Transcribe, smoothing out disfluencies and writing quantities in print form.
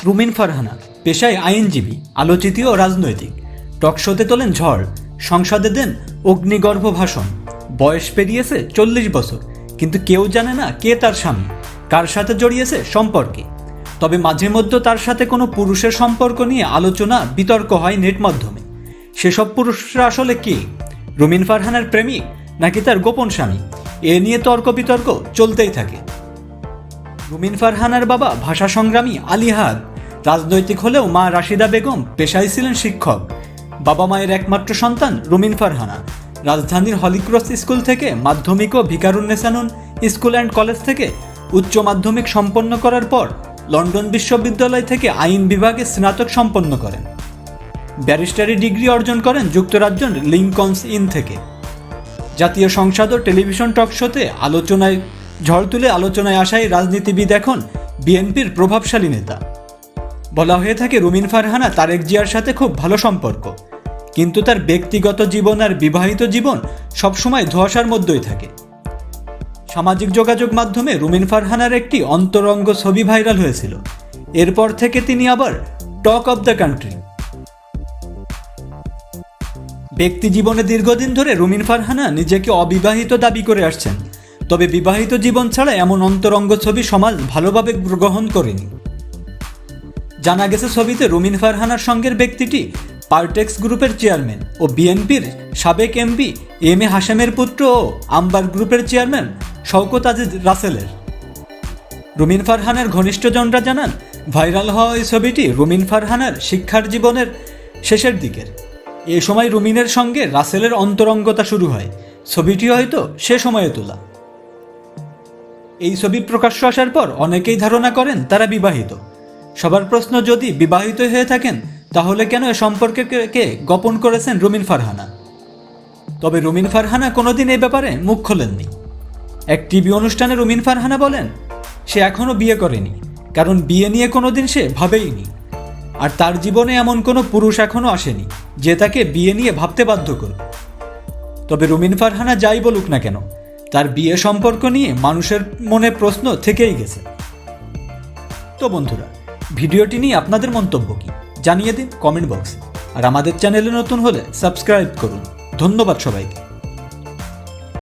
রুমিন ফারহানা পেশায় আইনজীবী, আলোচিত ও রাজনৈতিক। টকশোতে তোলেন ঝড়, সংসদে দেন অগ্নিগর্ভ ভাষণ। বয়স পেরিয়েছে 40 বছর, কিন্তু কেউ জানে না কে তার স্বামী, কার সাথে জড়িয়েছে সম্পর্কে। তবে মাঝে মধ্যে তার সাথে কোনো পুরুষের সম্পর্ক নিয়ে আলোচনা, বিতর্ক হয় নেট মাধ্যমে। সেসব পুরুষরা আসলে কে? রুমিন ফারহানার প্রেমিক নাকি তার গোপন স্বামী? এ নিয়ে তর্ক বিতর্ক চলতেই থাকে। রুমিন ফারহানার বাবা ভাষা সংগ্রামী আলী হাদ। রাজনৈতিক হলেও মা রাশিদা বেগম পেশায় ছিলেন শিক্ষক। বাবা মায়ের একমাত্র সন্তান রুমিন ফারহানা। রাজধানীর হলিক্রস স্কুল থেকে মাধ্যমিক ও ভিকারুন্নেসানুন স্কুল অ্যান্ড কলেজ থেকে উচ্চ মাধ্যমিক সম্পন্ন করার পর লন্ডন বিশ্ববিদ্যালয় থেকে আইন বিভাগে স্নাতক সম্পন্ন করেন। ব্যারিস্টারি ডিগ্রি অর্জন করেন যুক্তরাজ্যের লিঙ্কনস ইন থেকে। জাতীয় সংসদ ও টেলিভিশন টকশোতে ঝড় তুলে আলোচনায় আসায় রাজনীতিবিদ এখন বিএনপির প্রভাবশালী নেতা। বলা হয়ে থাকে রুমিন ফারহানা তারেক জিয়ার সাথে খুব ভালো সম্পর্ক, কিন্তু তার ব্যক্তিগত জীবন আর বিবাহিত জীবন সবসময় ধোঁয়াশার মধ্যেই থাকে। সামাজিক যোগাযোগ মাধ্যমে রুমিন ফারহানার একটি অন্তরঙ্গ ছবি ভাইরাল হয়েছিল। এরপর থেকে তিনি আবার টক অব দ্য কান্ট্রি। ব্যক্তি জীবনে দীর্ঘদিন ধরে রুমিন ফারহানা নিজেকে অবিবাহিত দাবি করে আসছেন। তবে বিবাহিত জীবন ছাড়া এমন অন্তরঙ্গ ছবি সমাজ ভালোভাবে গ্রহণ করেনি। জানা গেছে ছবিতে রুমিন ফারহানার সঙ্গের ব্যক্তিটি পারটেক্স গ্রুপের চেয়ারম্যান ও বিএনপির সাবেক এমপি এম এ হাশেমের পুত্র ও আম্বার গ্রুপের চেয়ারম্যান শওকত আজিজ রাসেলের। রুমিন ফারহানার ঘনিষ্ঠজনরা জানান, ভাইরাল হওয়া এই ছবিটি রুমিন ফারহানার শিক্ষার জীবনের শেষের দিকের। এ সময় রুমিনের সঙ্গে রাসেলের অন্তরঙ্গতা শুরু হয়। ছবিটি হয়তো সে সময়ে তোলা। এই ছবি প্রকাশ্য আসার পর অনেকেই ধারণা করেন তারা বিবাহিত। সবার প্রশ্ন, যদি বিবাহিত হয়ে থাকেন তাহলে কেন এ সম্পর্কে গোপন করেছেন রুমিন ফারহানা? তবে রুমিন ফারহানা কোনোদিন এই ব্যাপারে মুখ খোলেননি। এক টিভি অনুষ্ঠানে রুমিন ফারহানা বলেন, সে এখনও বিয়ে করেনি, কারণ বিয়ে নিয়ে কোনোদিন সে ভাবেইনি। আর তার জীবনে এমন কোনো পুরুষ এখনও আসেনি যে তাকে বিয়ে নিয়ে ভাবতে বাধ্য করবে। তবে রুমিন ফারহানা যাই বলুক না কেন, তার বিয়ে সম্পর্ক নিয়ে মানুষের মনে প্রশ্ন থেকেই গেছে। তো বন্ধুরা, ভিডিওটি নিয়ে আপনাদের মন্তব্য কি জানিয়ে দিন কমেন্ট বক্সে। আর আমাদের চ্যানেলে নতুন হলে সাবস্ক্রাইব করুন। ধন্যবাদ সবাইকে।